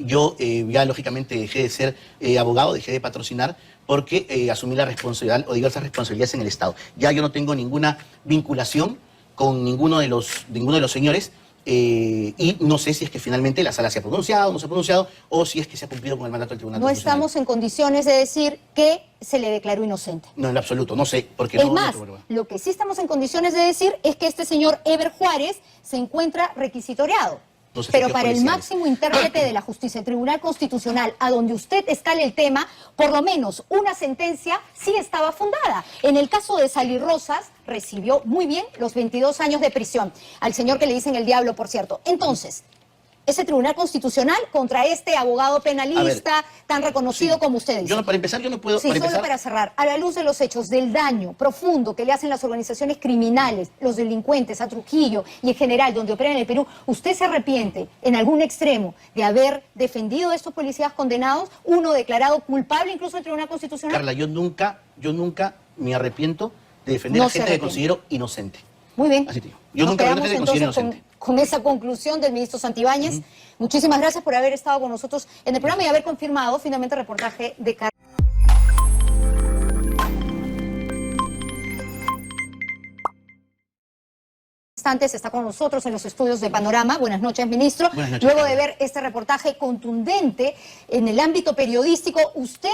Yo ya lógicamente dejé de ser abogado, dejé de patrocinar porque asumí la responsabilidad o diversas responsabilidades en el Estado. Ya yo no tengo ninguna vinculación con ninguno de los señores y no sé si es que finalmente la sala se ha pronunciado, no se ha pronunciado o si es que se ha cumplido con el mandato del Tribunal Constitucional. No estamos en condiciones de decir que se le declaró inocente. No, en absoluto, no sé. Porque es más, lo que sí estamos en condiciones de decir es que este señor Eber Juárez se encuentra requisitoriado. Pero para el máximo intérprete de la justicia, el Tribunal Constitucional, a donde usted escale el tema, por lo menos una sentencia sí estaba fundada. En el caso de Sally Rosas, recibió muy bien los 22 años de prisión. Al señor que le dicen el diablo, por cierto. Entonces, ese Tribunal Constitucional contra este abogado penalista tan reconocido como ustedes. Para empezar, yo no puedo... Sí, solo para cerrar. A la luz de los hechos, del daño profundo que le hacen las organizaciones criminales, los delincuentes, a Trujillo y en general, donde operan en el Perú, ¿usted se arrepiente en algún extremo de haber defendido a estos policías condenados, uno declarado culpable incluso del Tribunal Constitucional? Carla, yo nunca me arrepiento de defender a gente que considero inocente. Muy bien. Así te digo. Yo nunca me considero inocente. Con esa conclusión del ministro Santibáñez, muchísimas gracias por haber estado con nosotros en el programa y haber confirmado finalmente el reportaje de Carla. Está con nosotros en los estudios de Panorama. Buenas noches, ministro. Buenas noches, luego de ver este reportaje contundente en el ámbito periodístico, ¿usted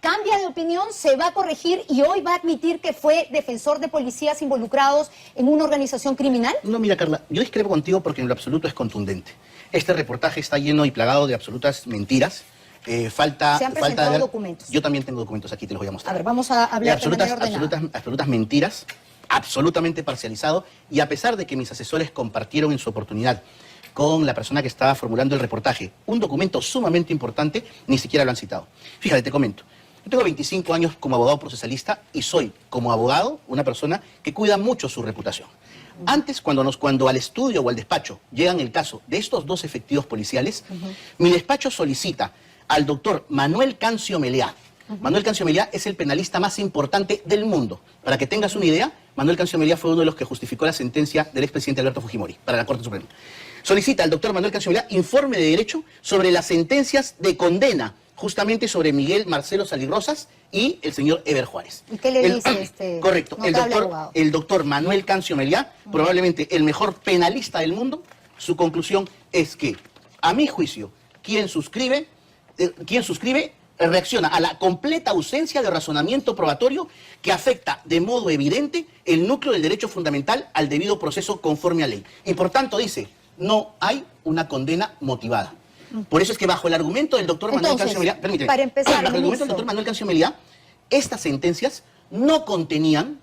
cambia de opinión, se va a corregir y hoy va a admitir que fue defensor de policías involucrados en una organización criminal? No, mira, Carla, yo discrepo contigo porque en lo absoluto es contundente. Este reportaje está lleno y plagado de absolutas mentiras. Se han presentado documentos. Yo también tengo documentos aquí, te los voy a mostrar. A ver, vamos a hablar de manera ordenada. Absolutas mentiras, absolutamente parcializado, y a pesar de que mis asesores compartieron en su oportunidad con la persona que estaba formulando el reportaje un documento sumamente importante, ni siquiera lo han citado. Fíjate, te comento. Yo tengo 25 años como abogado procesalista y soy, como abogado, una persona que cuida mucho su reputación. Antes, cuando al estudio o al despacho llegan el caso de estos dos efectivos policiales, mi despacho solicita al doctor Manuel Cancio Meleá. Manuel Cancio Meleá es el penalista más importante del mundo. Para que tengas una idea, Manuel Cancio Meleá fue uno de los que justificó la sentencia del expresidente Alberto Fujimori para la Corte Suprema. Solicita al doctor Manuel Cancio Meleá informe de derecho sobre las sentencias de condena justamente sobre Miguel Marcelo Sally Rosas y el señor Eber Juárez. ¿Y qué le dice este correcto, el doctor Manuel Cancio Meleá, probablemente el mejor penalista del mundo, su conclusión es que, a mi juicio, quien suscribe reacciona a la completa ausencia de razonamiento probatorio que afecta de modo evidente el núcleo del derecho fundamental al debido proceso conforme a ley. Y por tanto dice, no hay una condena motivada. Por eso es que bajo el argumento del doctor Manuel Cancio Meleá, permíteme, para empezar, bajo el argumento del doctor Manuel Cancio Meleá, estas sentencias no contenían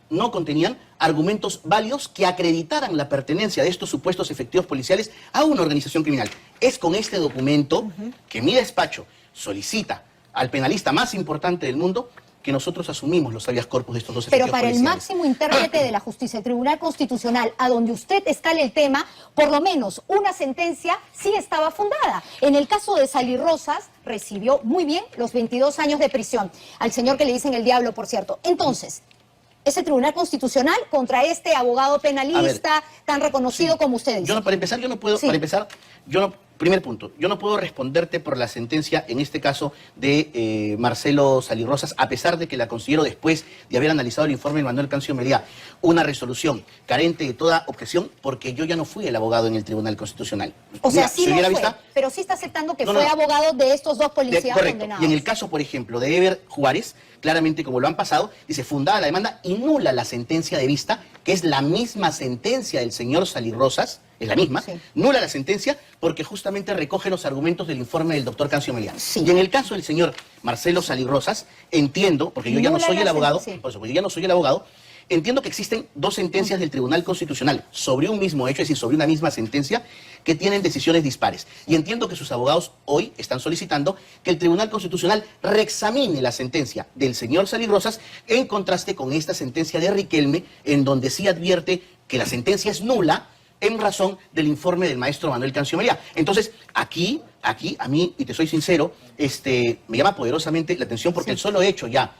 argumentos válidos que acreditaran la pertenencia de estos supuestos efectivos policiales a una organización criminal. Es con este documento que mi despacho solicita al penalista más importante del mundo que nosotros asumimos los habeas corpus de estos dos efectivos policiales. Pero para el máximo intérprete de la justicia, el Tribunal Constitucional, a donde usted escale el tema, por lo menos una sentencia sí estaba fundada. En el caso de Sally Rosas, recibió muy bien los 22 años de prisión. Al señor que le dicen el diablo, por cierto. Entonces, ese Tribunal Constitucional contra este abogado penalista tan reconocido como ustedes. Primer punto, yo no puedo responderte por la sentencia, en este caso, de Marcelo Sally Rosas, a pesar de que la considero, después de haber analizado el informe de Manuel Cancio Meleá, una resolución carente de toda objeción, porque yo ya no fui el abogado en el Tribunal Constitucional. O sea, sí lo fue, pero sí está aceptando que fue abogado de estos dos policías condenados. Y en el caso, por ejemplo, de Eber Juárez, claramente como lo han pasado, dice fundada la demanda y nula la sentencia de vista, que es la misma sentencia del señor Sally Rosas, es la misma, nula la sentencia porque justamente recoge los argumentos del informe del doctor Cancio Meleá. Y en el caso del señor Marcelo Sally Rosas, entiendo, porque yo ya no soy el abogado, entiendo que existen dos sentencias del Tribunal Constitucional sobre un mismo hecho, es decir, sobre una misma sentencia, que tienen decisiones dispares. Y entiendo que sus abogados hoy están solicitando que el Tribunal Constitucional reexamine la sentencia del señor Sally Rosas en contraste con esta sentencia de Riquelme, en donde sí advierte que la sentencia es nula en razón del informe del maestro Manuel Cancio Meleá. Entonces, aquí, a mí, y te soy sincero, me llama poderosamente la atención porque el solo hecho ya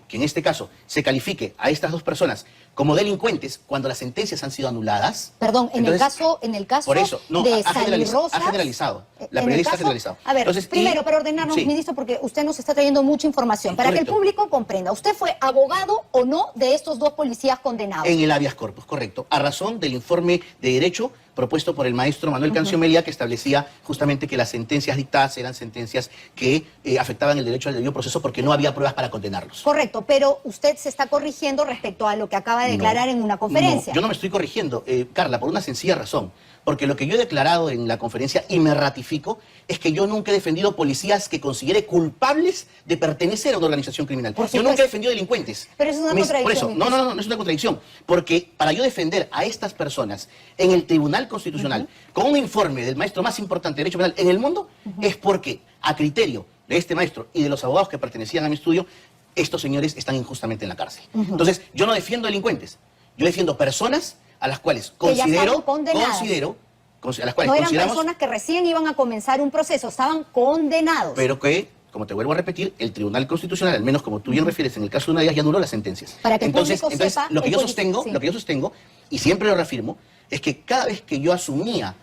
que en este caso se califique a estas dos personas como delincuentes cuando las sentencias han sido anuladas. Perdón, en el caso por eso, no, de ha Salirrosas, generalizado. La periodista ha generalizado. A ver, entonces, primero, para ordenarnos, ministro, porque usted nos está trayendo mucha información, para que el público comprenda. ¿Usted fue abogado o no de estos dos policías condenados? En el habeas corpus, correcto. A razón del informe de derecho propuesto por el maestro Manuel Cancio Meliá, que establecía justamente que las sentencias dictadas eran sentencias que afectaban el derecho al debido proceso porque no había pruebas para condenarlos. Correcto, pero usted se está corrigiendo respecto a lo que acaba de declarar en una conferencia. No, yo no me estoy corrigiendo, Carla, por una sencilla razón. Porque lo que yo he declarado en la conferencia, y me ratifico, es que yo nunca he defendido policías que considere culpables de pertenecer a una organización criminal. Yo nunca he defendido delincuentes. Pero eso es una contradicción. Por eso, no es una contradicción. Porque para yo defender a estas personas en el Tribunal Constitucional, con un informe del maestro más importante de Derecho Penal en el mundo, es porque, a criterio de este maestro y de los abogados que pertenecían a mi estudio, estos señores están injustamente en la cárcel. Entonces, yo no defiendo delincuentes, yo defiendo personas a las cuales a las cuales no eran personas que recién iban a comenzar un proceso, estaban condenados. Pero que, como te vuelvo a repetir, el Tribunal Constitucional, al menos como tú bien refieres, en el caso de una de ellas, ya anuló las sentencias. Para que entonces sepa, lo que yo sostengo, y siempre lo reafirmo, es que cada vez que yo asumía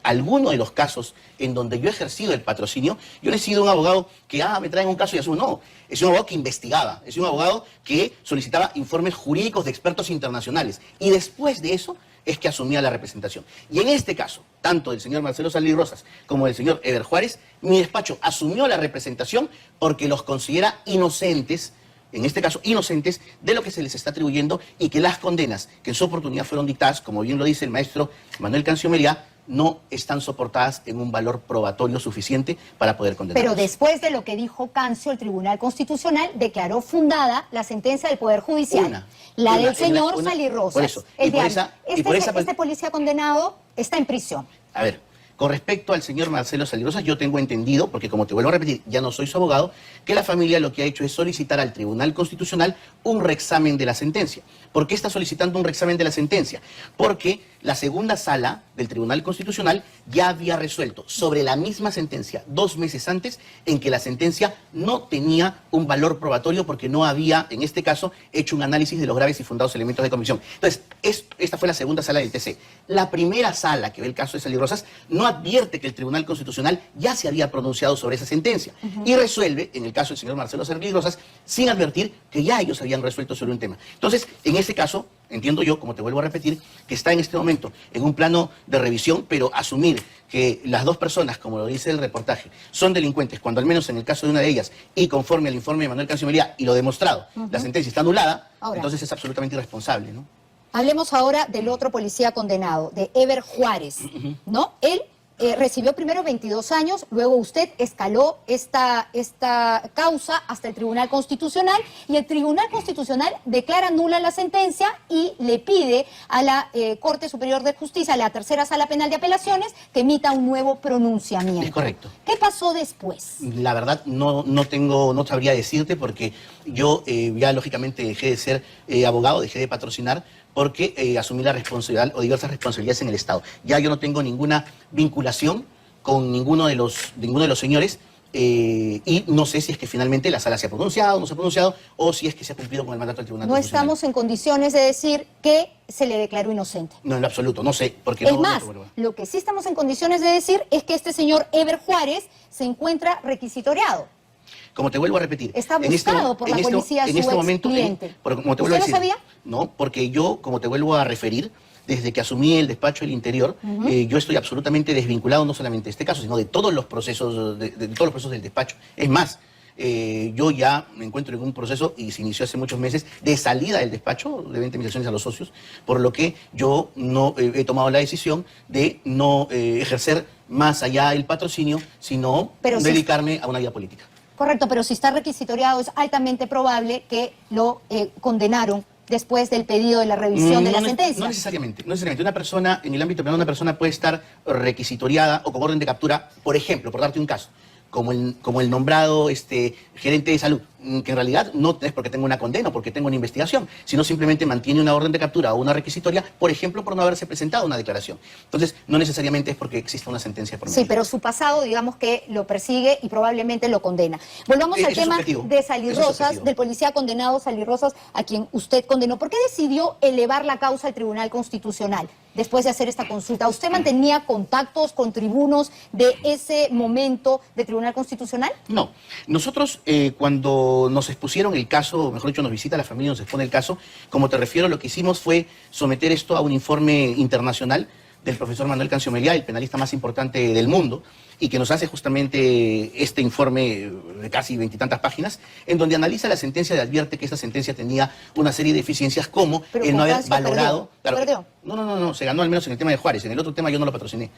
alguno de los casos en donde yo he ejercido el patrocinio, yo no he sido un abogado que, me traen un caso y asumo. No, es un abogado que investigaba, es un abogado que solicitaba informes jurídicos de expertos internacionales. Y después de eso es que asumía la representación. Y en este caso, tanto del señor Marcelo Salirrosas como del señor Eber Juárez, mi despacho asumió la representación porque los considera inocentes, en este caso inocentes, de lo que se les está atribuyendo, y que las condenas que en su oportunidad fueron dictadas, como bien lo dice el maestro Manuel Cancio Meliá, no están soportadas en un valor probatorio suficiente para poder condenarlos. Pero después de lo que dijo Cancio, el Tribunal Constitucional declaró fundada la sentencia del Poder Judicial, la del señor Salirrosas. Por eso. Este policía condenado está en prisión. A ver, con respecto al señor Marcelo Salirrosas, yo tengo entendido, porque como te vuelvo a repetir, ya no soy su abogado, que la familia lo que ha hecho es solicitar al Tribunal Constitucional un reexamen de la sentencia. ¿Por qué está solicitando un reexamen de la sentencia? Porque la segunda sala del Tribunal Constitucional ya había resuelto sobre la misma sentencia 2 meses antes, en que la sentencia no tenía un valor probatorio porque no había, en este caso, hecho un análisis de los graves y fundados elementos de convicción. Entonces, esta fue la segunda sala del TC. La primera sala que ve el caso de Salirrosas no advierte que el Tribunal Constitucional ya se había pronunciado sobre esa sentencia y resuelve, en el caso del señor Marcelo Salirrosas, sin advertir que ya ellos habían resuelto sobre un tema. Entonces, en este caso, entiendo yo, como te vuelvo a repetir, que está en este momento en un plano de revisión, pero asumir que las dos personas, como lo dice el reportaje, son delincuentes, cuando al menos en el caso de una de ellas, y conforme al informe de Manuel Cancio Meliá, y lo demostrado, la sentencia está anulada, entonces es absolutamente irresponsable, ¿no? Hablemos ahora del otro policía condenado, de Eber Juárez, ¿no? Él recibió primero 22 años, luego usted escaló esta causa hasta el Tribunal Constitucional, y el Tribunal Constitucional declara nula la sentencia y le pide a la Corte Superior de Justicia, a la tercera sala penal de apelaciones, que emita un nuevo pronunciamiento. Es correcto. ¿Qué pasó después? La verdad no sabría decirte, porque yo ya lógicamente dejé de ser abogado, dejé de patrocinar, porque asumí la responsabilidad o diversas responsabilidades en el Estado. Ya yo no tengo ninguna vinculación con ninguno de los señores, y no sé si es que finalmente la sala se ha pronunciado, no se ha pronunciado, o si es que se ha cumplido con el mandato del Tribunal Constitucional. No estamos en condiciones de decir que se le declaró inocente. No, en lo absoluto, no sé. Porque es más, lo que sí estamos en condiciones de decir es que este señor Eber Juárez se encuentra requisitoriado. Como te vuelvo a repetir, está buscado por la policía en este momento, como te vuelvo a decir, ¿lo sabía? No, porque yo, como te vuelvo a referir, desde que asumí el despacho del Interior, yo estoy absolutamente desvinculado, no solamente de este caso, sino de todos los procesos, de todos los procesos del despacho. Es más, yo ya me encuentro en un proceso, y se inició hace muchos meses, de salida del despacho, de 20 indemnizaciones a los socios, por lo que yo no he tomado la decisión de no ejercer más allá el patrocinio, sino dedicarme a una vida política. Correcto, pero si está requisitoriado, es altamente probable que lo condenaron después del pedido de la revisión de la sentencia. No necesariamente. Una persona, en el ámbito penal, una persona puede estar requisitoriada o con orden de captura, por ejemplo, por darte un caso, como el nombrado gerente de salud, que en realidad no es porque tenga una condena o porque tenga una investigación, sino simplemente mantiene una orden de captura o una requisitoria, por ejemplo, por no haberse presentado una declaración. Entonces, no necesariamente es porque exista una sentencia por medio. Sí, pero su pasado, digamos que lo persigue y probablemente lo condena. Volvamos al tema de Salirrosas, del policía condenado Salirrosas, a quien usted condenó. ¿Por qué decidió elevar la causa al Tribunal Constitucional después de hacer esta consulta? ¿Usted mantenía contactos con tribunos de ese momento de Tribunal Constitucional? No. Nosotros, cuando nos expusieron el caso, mejor dicho, nos visita la familia, nos expone el caso, como te refiero, lo que hicimos fue someter esto a un informe internacional del profesor Manuel Cancio Meliá, el penalista más importante del mundo, y que nos hace justamente este informe de casi 20 y tantas páginas, en donde analiza la sentencia y advierte que esta sentencia tenía una serie de deficiencias como el no haber valorado... ¿Perdió? No, se ganó al menos en el tema de Juárez, en el otro tema yo no lo patrociné.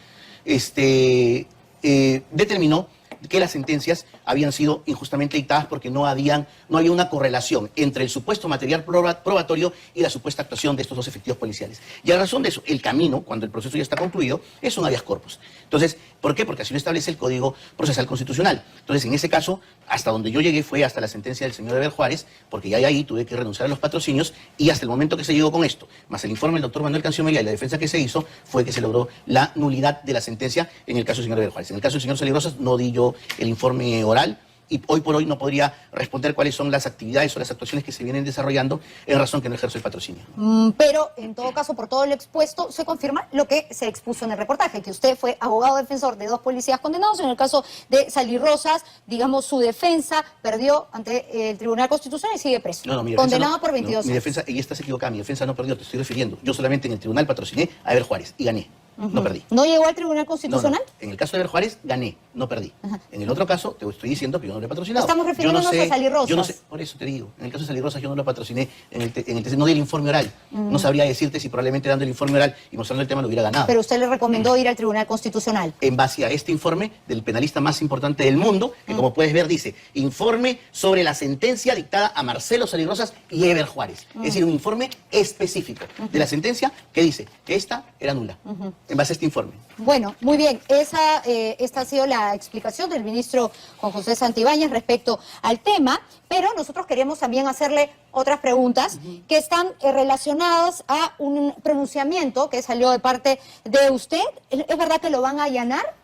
Determinó que las sentencias habían sido injustamente dictadas porque no había una correlación entre el supuesto material probatorio y la supuesta actuación de estos dos efectivos policiales. Y a razón de eso, el camino, cuando el proceso ya está concluido, es un habeas corpus. Entonces, ¿por qué? Porque así lo establece el Código Procesal Constitucional. Entonces, en ese caso, hasta donde yo llegué fue hasta la sentencia del señor Eber Juárez, porque ya de ahí tuve que renunciar a los patrocinios y hasta el momento que se llegó con esto, más el informe del doctor Manuel Cancio Meliá y la defensa que se hizo, fue que se logró la nulidad de la sentencia en el caso del señor Eber Juárez. En el caso del señor Salirrosas no di yo el informe oral y hoy por hoy no podría responder cuáles son las actividades o las actuaciones que se vienen desarrollando en razón que no ejerzo el patrocinio. Pero, en todo caso, por todo lo expuesto, se confirma lo que se expuso en el reportaje, que usted fue abogado defensor de 2 policías condenados. En el caso de Salirrosas, digamos, su defensa perdió ante el Tribunal Constitucional y sigue preso. Condenado por 22 años. Mi defensa, y estás equivocada, mi defensa no perdió, te estoy refiriendo. Yo solamente en el tribunal patrociné a Eber Juárez y gané. No perdí. ¿No llegó al Tribunal Constitucional? No. En el caso de Eber Juárez, gané, no perdí. En el otro caso, te estoy diciendo que yo no lo he patrocinado. Estamos refiriéndonos a Salirrosas. Yo no sé, por eso te digo. En el caso de Salirrosas yo no lo patrociné, no di el informe oral. No sabría decirte si probablemente dando el informe oral y mostrando el tema lo hubiera ganado. Pero usted le recomendó ir al Tribunal Constitucional. En base a este informe del penalista más importante del mundo, que como puedes ver dice, informe sobre la sentencia dictada a Marcelo Salirrosas y Eber Juárez. Es decir, un informe específico de la sentencia que dice que esta era nula. En base a este informe. Bueno, muy bien. Esta ha sido la explicación del ministro Juan José Santibáñez respecto al tema, pero nosotros queremos también hacerle otras preguntas que están relacionadas a un pronunciamiento que salió de parte de usted. ¿Es verdad que lo van a allanar?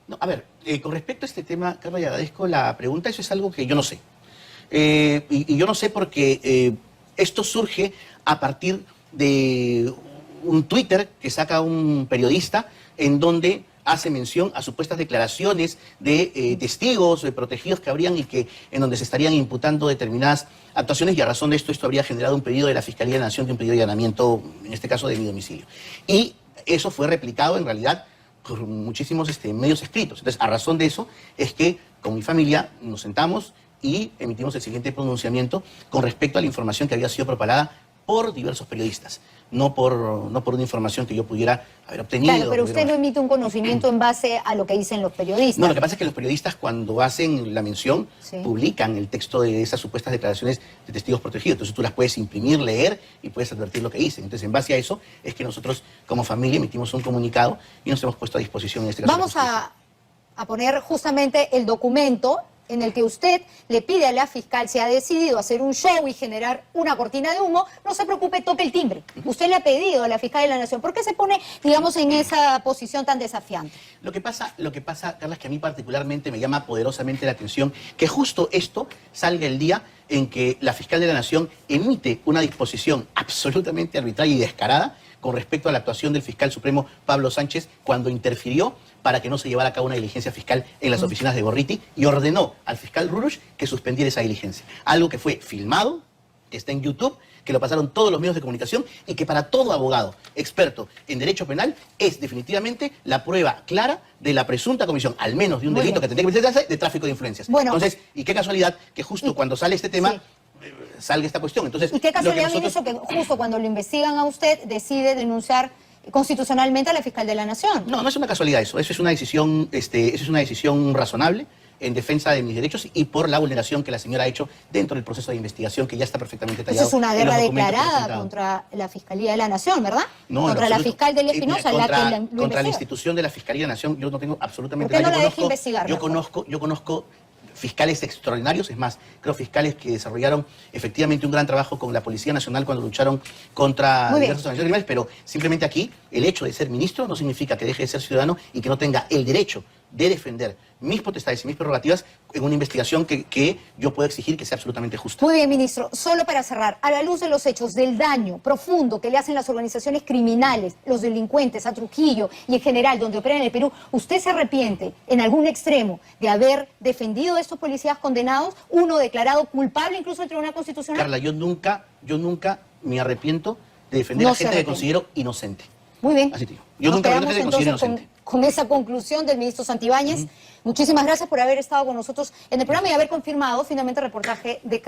No, a ver, con respecto a este tema, Carla, y agradezco la pregunta, eso es algo que yo no sé. Y yo no sé porque esto surge a partir de un Twitter que saca un periodista en donde hace mención a supuestas declaraciones de testigos, de protegidos que habrían y que en donde se estarían imputando determinadas actuaciones, y a razón de esto habría generado un pedido de la Fiscalía de la Nación de un pedido de allanamiento, en este caso de mi domicilio. Y eso fue replicado en realidad por muchísimos medios escritos. Entonces, a razón de eso es que con mi familia nos sentamos y emitimos el siguiente pronunciamiento con respecto a la información que había sido propalada por diversos periodistas, no por una información que yo pudiera haber obtenido. Claro, pero usted no emite un conocimiento en base a lo que dicen los periodistas. No, lo que pasa es que los periodistas, cuando hacen la mención, publican el texto de esas supuestas declaraciones de testigos protegidos. Entonces tú las puedes imprimir, leer y puedes advertir lo que dicen. Entonces, en base a eso, es que nosotros, como familia, emitimos un comunicado y nos hemos puesto a disposición en este caso. Vamos a poner justamente el documento en el que usted le pide a la fiscal, si ha decidido hacer un show y generar una cortina de humo, no se preocupe, toque el timbre. Usted le ha pedido a la fiscal de la Nación. ¿Por qué se pone, digamos, en esa posición tan desafiante? Lo que pasa, Carla, es que a mí particularmente me llama poderosamente la atención que justo esto salga el día en que la fiscal de la Nación emite una disposición absolutamente arbitraria y descarada con respecto a la actuación del fiscal supremo Pablo Sánchez cuando interfirió para que no se llevara a cabo una diligencia fiscal en las oficinas de Gorriti y ordenó al fiscal Rurush que suspendiera esa diligencia. Algo que fue filmado, que está en YouTube, que lo pasaron todos los medios de comunicación y que para todo abogado experto en derecho penal es definitivamente la prueba clara de la presunta comisión, al menos de un delito que tendría que presentarse, de tráfico de influencias. Bueno, entonces, y qué casualidad que justo cuando sale este tema... salga esta cuestión. Entonces, y qué casualidad, ministro, que justo cuando lo investigan a usted decide denunciar constitucionalmente a la fiscal de la Nación. No, no es una casualidad eso. Eso es una decisión razonable. en defensa de mis derechos y por la vulneración que la señora ha hecho dentro del proceso de investigación que ya está perfectamente detallado. Eso es una guerra en los documentos declarada presentados. contra la Fiscalía de la Nación, ¿verdad? No, contra la fiscal Delia mira, Espinosa, la que lo investiga. contra la institución de la Fiscalía de la Nación, yo no tengo absolutamente ¿Por qué no nada. la deja investigar? Yo conozco fiscales extraordinarios, es más, creo fiscales que desarrollaron efectivamente un gran trabajo con la Policía Nacional cuando lucharon contra diversas organizaciones criminales, pero simplemente aquí el hecho de ser ministro no significa que deje de ser ciudadano y que no tenga el derecho de defender mis potestades y mis prerrogativas en una investigación que yo puedo exigir que sea absolutamente justa. Muy bien, ministro. Solo para cerrar, a la luz de los hechos, del daño profundo que le hacen las organizaciones criminales, los delincuentes, a Trujillo y en general donde operan en el Perú, ¿usted se arrepiente en algún extremo de haber defendido a estos policías condenados, uno declarado culpable incluso en el Tribunal Constitucional? Carla, yo nunca me arrepiento de defender a gente que considero inocente. Muy bien. Así te digo. Yo nunca me arrepiento de considero inocente. Con esa conclusión del ministro Santibáñez, muchísimas gracias por haber estado con nosotros en el programa y haber confirmado finalmente el reportaje de